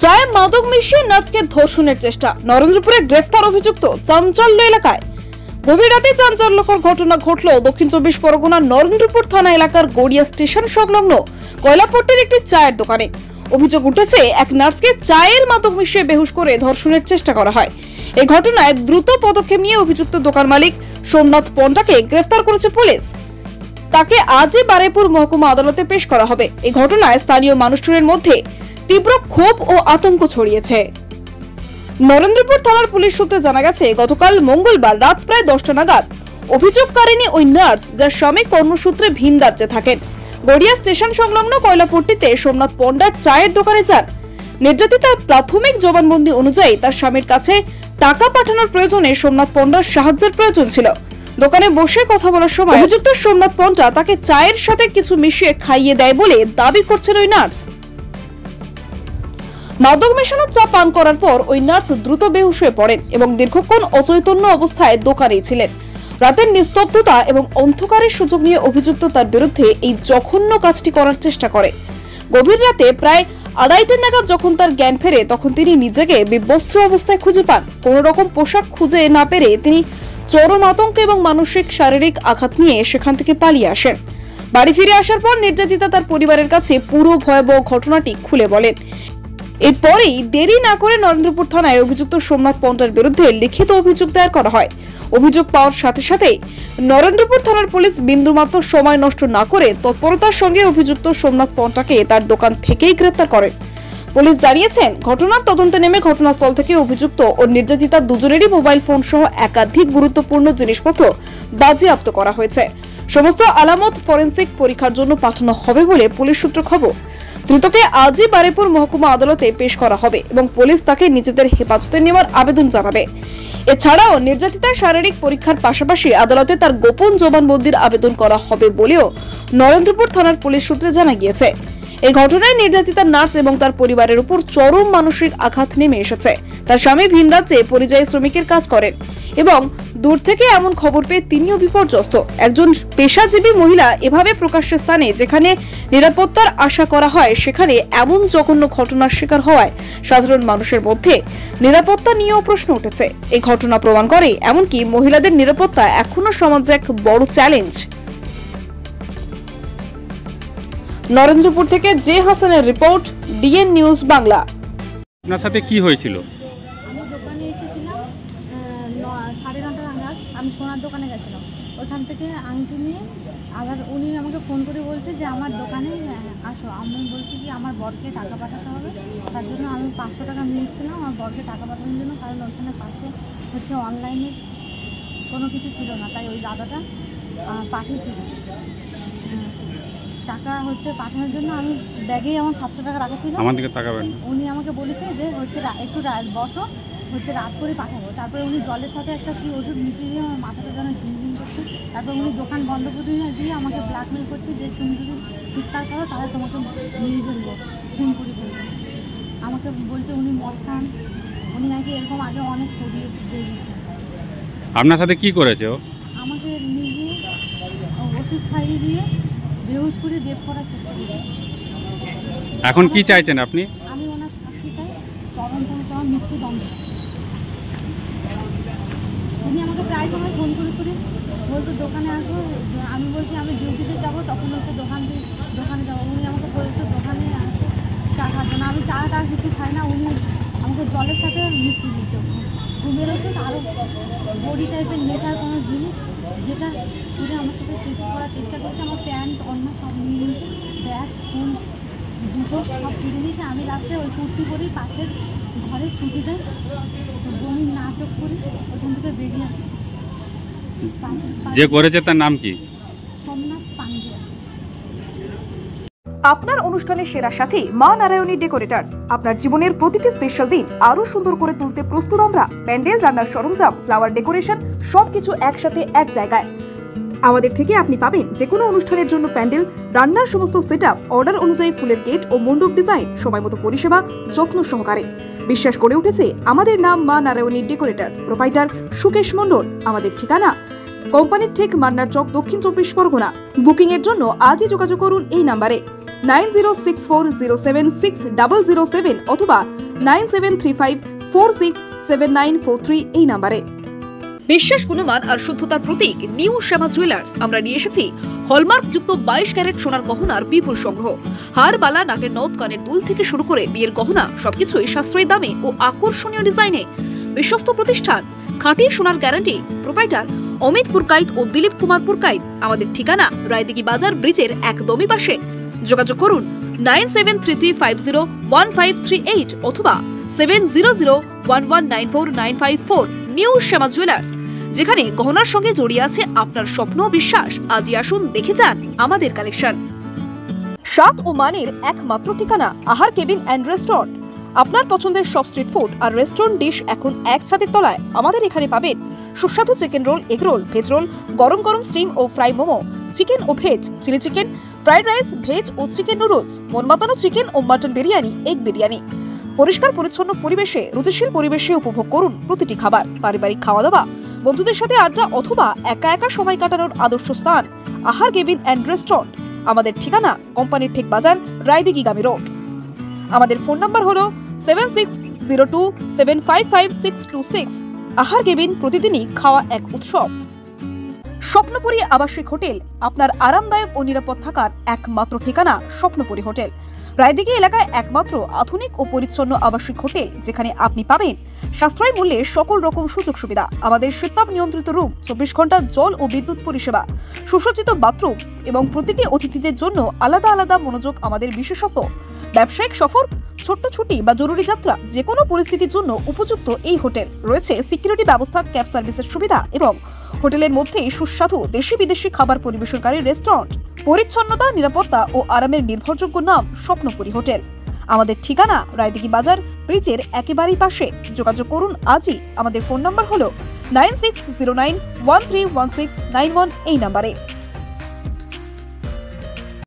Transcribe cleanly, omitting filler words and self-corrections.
চায়ে মাদক মিশিয়ে নার্সকে ধর্ষণের চেষ্টা, নরেন্দ্রপুরে গ্রেফতার অভিযুক্ত। চাঞ্চল্য এলাকায় গভীর রাতে চাঞ্চল্যকর ঘটনা ঘটল দক্ষিণ 24 পরগনার নরেন্দ্রপুর থানা এলাকার গড়িয়া স্টেশন সংলগ্ন কয়লাপট্টির একটি চায়ের দোকানে। অভিযোগ উঠেছে, এক নার্সকে চায়ের মাদক মিশিয়ে বেহুশ করে ধর্ষণের চেষ্টা করা হয়। এই ঘটনায় দ্রুত পদক্ষেপ নিয়ে অভিযুক্ত দোকান মালিক সোমনাথ পন্ডাকে গ্রেফতার করেছে পুলিশ। তাকে আজই বারুইপুর মহকুমা আদালতে পেশ করা হবে। এই ঘটনায় স্থানীয় মানুষজনের মধ্যে তীব্র ক্ষোভ ও আতঙ্ক ছড়িয়েছে। নরেন্দ্রপুর থানার পুলিশ সূত্রে জানা গেছে, গতকাল মঙ্গলবার রাত প্রায় 10টা নাগাদ অভিযোগকারিণী ওই নার্স, যার স্বামী কর্মসূত্রে ভিন রাজ্যে থাকেন, গড়িয়া স্টেশন সংলগ্ন কয়লাপট্টিতে সোমনাথ পন্ডার চায়ের দোকানে যান। নির্যাতিতার প্রাথমিক জবানবন্দি অনুযায়ী তার স্বামীর কাছে টাকা পাঠানোর প্রয়োজনে সোমনাথ পন্ডার সাহায্যের প্রয়োজন ছিল। দোকানে বসে কথা বলার সময় অভিযুক্ত সোমনাথ পন্ডা তাকে চায়ের সাথে কিছু মিশিয়ে খাইয়ে দেয় বলে দাবি করছেন ওই নার্স। মাদক মেশানো চা পান করার পর ওই নার্স দ্রুত বেহুশ হয়ে পড়েন এবং দীর্ঘক্ষণ অচৈতন্য অবস্থায় দোকানেই ছিলেন। রাতের নিস্তব্ধতা এবং অন্ধকারের সুযোগ নিয়ে অভিযুক্ত তার বিরুদ্ধে এই জঘন্য কাজটি করার চেষ্টা করে। গভীর রাতে প্রায় 2:30 নাগাদ যখন তার জ্ঞান ফেরে, তখন তিনি নিজেকে বিবস্ত্র অবস্থায় খুঁজে পান। কোন রকম পোশাক খুঁজে না পেরে তিনি চরম আতঙ্ক এবং মানসিক শারীরিক আঘাত নিয়ে সেখান থেকে পালিয়ে আসেন। বাড়ি ফিরে আসার পর নির্যাতিতা তার পরিবারের কাছে পুরো ভয়াবহ ঘটনাটি খুলে বলেন। এরপরেই দেরি না করে নরেন্দ্রপুর থানায় অভিযুক্ত সোমনাথ পন্ডার বিরুদ্ধে লিখিত অভিযোগ দায়ের করা হয়। অভিযোগ পাওয়ার সাথে সাথে নরেন্দ্রপুর থানার পুলিশ বিন্দুমাত্র সময় নষ্ট না করে তৎপরতার সঙ্গে অভিযুক্ত সোমনাথ পন্ডাকে তার দোকান থেকেই গ্রেফতার করেন। পুলিশ জানিয়েছেন, ঘটনার তদন্তে নেমে ঘটনাস্থল থেকে অভিযুক্ত ও নির্যাতিতা দুজনেরই মোবাইল ফোন সহ একাধিক গুরুত্বপূর্ণ জিনিসপত্র বাজেয়াপ্ত করা হয়েছে। সমস্ত আলামত ফরেনসিক পরীক্ষার জন্য পাঠানো হবে বলে পুলিশ সূত্রে খবর। ধৃতকে আজই বারুইপুর মহকুমা আদালতে পেশ করা হবে এবং পুলিশ তাকে নিজেদের হেফাজতে নেওয়ার আবেদন জানাবে। এছাড়াও নির্যাতিতার শারীরিক পরীক্ষার পাশাপাশি আদালতে তার গোপন জবানবন্দির আবেদন করা হবে বলেও নরেন্দ্রপুর থানার পুলিশ সূত্রে জানা গিয়েছে। এই ঘটনায় নির্যাতিতার নার্স এবং তার পরিবারের উপর চরম মানসিক আঘাত নেমে এসেছে। তার স্বামী ভিন রাজ্যে পরিযায়ী শ্রমিকের কাজ করেন এবং দূর থেকে এমন খবর পেয়ে তিনিও বিপর্যস্ত। একজন পেশাজীবী মহিলা এভাবে প্রকাশ্য স্থানে, যেখানে নিরাপত্তার আশা করা হয়, সেখানে এমন জঘন্য ঘটনার শিকার হওয়ায় সাধারণ মানুষের মধ্যে নিরাপত্তা নিয়েও প্রশ্ন উঠেছে। এই ঘটনা প্রমাণ করে এমনকি মহিলাদের নিরাপত্তা এখনো সমাজে এক বড় চ্যালেঞ্জ। নরেন্দ্রপুর থেকে জে হাসানের রিপোর্ট, ডিএন নিউজ বাংলা। আপনার সাথে কি হয়েছিল? আমি দোকানে এসেছিলাম 9:30 নাগাদ। আমি সোনার দোকানে গেছিলাম, ওখান থেকে আংটি নিয়ে আবার উনি আমাকে ফোন করে বলছে যে আমার দোকানে আসো। আমি বলছি কি আমার বরকে টাকা পাঠাতে হবে, তার জন্য আমি 500 টাকা নিয়ে এসেছিলাম আমার বরকে টাকা পাঠানোর জন্য, কারণ ওখানে পাশে হচ্ছে অনলাইনে কোনো কিছু ছিল না, তাই ওই দাদাটা পাঠিয়েছিল টাকা হচ্ছে পাঠানোর জন্য। আমি ব্যাগেই আমার 700 টাকা রাখা ছিল। আমার দিকে তাকাবেন না। উনি আমাকে বলেছে যে হচ্ছে একটু বসো, হচ্ছে রাত করে পাঠাবো। তারপরে উনি জলের সাথে একটা কি ওষুধ মিশিয়ে দিয়ে আমার মাথাটা যেন ঝিমঝিম করছে। তারপর উনি দোকান বন্ধ করে দিয়ে আমাকে ব্ল্যাকমেল করছে যে তুমি যদি চিৎকার করো তাহলে তোমাকে নিয়ে ফেলবো, খুন করে ফেলবো। আমাকে বলছে উনি মস্তান, উনি নাকি এরকম আগে অনেক করিয়ে দিয়েছে। আপনার সাথে কি করেছে ও? আমাকে নিজে ওষুধ খাইয়ে দিয়ে বেহুশ করে দেব করার চেষ্টা করেছে। এখন কি চাইছেন আপনি? আমি ওনার শাস্তি চাই, চরম মৃত্যুদণ্ড। উনি আমাকে প্রায় সময় ফোন করে বলতো দোকানে আসবো। আমি বলছি আমি ডিউটিতে যাবো, তখন হচ্ছে দোকানে যাবো। উনি আমাকে বলতো দোকানে আসো, চা খাবো না। আমি চা কিছু খাই না। উনি আমাকে জলের সাথে মিশিয়ে দিচ্ছে, ঘুমের ওষুধ আরও বডি টাইপের নেশার কোনো জিনিস, যেটা পুরো আমার সাথে সেক্স করার চেষ্টা করছে। আমার প্যান্ট অন্য সব নিয়ে নিয়েছে, ব্যাগ ফোন জুতো সব ফিরে নিয়েছে। আমি রাত্রে ওই কুর্তি করি পাশের ঘরে ছুটি দেয়, বমি নাটক করি, ওখান থেকে বেরিয়ে আসি। যে করেছে তার নাম কি? সোমনাথ পান্ডে। আপনার অনুষ্ঠানের সেরা সাথী মা নারায়ণী ডেকোরেটার্স। আপনার জীবনের প্রতিটি স্পেশাল দিন আরো সুন্দর করে তুলতে প্রস্তুত আমরা। প্যান্ডেল, রান্নার সরঞ্জাম, ফ্লাওয়ার ডেকোরেশন সবকিছু একসাথে এক জায়গায়। আমাদের থেকে আপনি পাবেন যে কোনো অনুষ্ঠানের জন্য প্যান্ডেল, রান্নার সমস্ত সেটআপ, অর্ডার অনুযায়ী ফুলের গেট ও মণ্ডপ ডিজাইন, সময় মতো পরিষেবা, যত্ন সহকারে। বিশ্বাস করে উঠেছে আমাদের নাম মা নারায়ণী ডেকোরেটার্স। প্রোপাইটার সুকেশ মণ্ডল। আমাদের ঠিকানা কোম্পানির ঠিক মান্নার চক, দক্ষিণ 24 পরগনা। বুকিং এর জন্য আজই যোগাযোগ করুন এই নাম্বারে 9064076007 অথবা 9735467943 এই নাম্বারে। বিশ্বাস, গুণমান আর শুদ্ধতার প্রতীক নিউ শ্যামা জুয়েলার্স আমরা নিয়ে এসেছি হলমার্ক যুক্ত 22 ক্যারেট সোনার গহনার বিপুল সংগ্রহ। হার, বালা, নাকের নথ, কানের দুল থেকে শুরু করে বিয়ের গহনা সবকিছুই সাশ্রয়ী দামে ও আকর্ষণীয় ডিজাইনে। বিশ্বস্ত প্রতিষ্ঠান, খাঁটি সোনার গ্যারান্টি। প্রোপাইটার অমিত পুরকাইত ও দিলীপ কুমার পুরকাইত। আমাদের ঠিকানা রায়দিঘি বাজার ব্রিজের একদমই পাশে। যোগাযোগ করুন 9733501538 অথবা 7001194954। নিউ শ্যামা জুয়েলার্স, যেখানে গহনার সঙ্গে জড়িয়ে আছে আপনার স্বপ্ন ও বিশ্বাস। আজই আসুন, দেখে যান আমাদের কালেকশন। স্বাদ ও মানের একমাত্র ঠিকানা আহার কেবিন অ্যান্ড রেস্টুরেন্ট। আপনার পছন্দের সব স্ট্রিট ফুড আর রেস্টুরেন্ট ডিশ এখন এক ছাদের তলায়। আমাদের এখানে পাবেন সুস্বাদু chicken roll, egg roll, veg roll, গরম গরম স্টিম ও ফ্রাই মোমো, চিকেন ও veg, chilli chicken, fried rice, veg ও চিকেন নুডলস, মন মাতানো চিকেন ও মাটন বিরিয়ানি, এগ বিরিয়ানি। পরিষ্কার পরিচ্ছন্ন পরিবেশে, রুচিশীল পরিবেশে উপভোগ করুন প্রতিটি খাবার। পারিবারিক খাওয়া দাওয়া, বন্ধুদের সাথে আড্ডা অথবা একা একা সময় কাটানোর আদর্শ স্থান আহার কেবিন অ্যান্ড রেস্টুরেন্ট। আমাদের ঠিকানা কোম্পানির ঠিক বাজার, রায়দিঘি গামী রোড। আমাদের ফোন নাম্বার হলো 7602755626। আহার কেবিন, প্রতিদিনই খাওয়া এক উৎসব। স্বপ্নপুরী আবাসিক হোটেল, আপনার আরামদায়ক ও নিরাপদ থাকার একমাত্র ঠিকানা স্বপ্নপুরী হোটেল। রায়দিঘি এলাকায় একমাত্র আধুনিক ও পরিচ্ছন্ন আবাসিক হোটেল, যেখানে আপনি পাবেন সাশ্রয়ী মূল্যে সকল রকম সুযোগ সুবিধা। আমাদের শীতাপ নিয়ন্ত্রিত রুম, 24 ঘন্টা জল ও বিদ্যুৎ পরিষেবা, সুসজ্জিত বাথরুম এবং প্রতিটি অতিথিদের জন্য আলাদা আলাদা মনোযোগ আমাদের বিশেষত্ব। ব্যবসায়িক সফর, ছোট্ট ছুটি বা জরুরি যাত্রা, যে কোনো পরিস্থিতির জন্য উপযুক্ত এই হোটেল। রয়েছে সিকিউরিটি ব্যবস্থা, ক্যাব সার্ভিসের সুবিধা এবং হোটেলের মধ্যেই সুস্বাদু দেশি বিদেশি খাবার পরিবেশনকারী রেস্টুরেন্ট। পরিচ্ছন্নতা, নিরাপত্তা ও আরামের নির্ভরযোগ্য নাম স্বপ্নপুরী হোটেল। আমাদের ঠিকানা রায়দিঘি বাজার ব্রিজের একেবারেই পাশে। যোগাযোগ করুন আজই। আমাদের ফোন নাম্বার হলো 9609131691 এই নাম্বারে।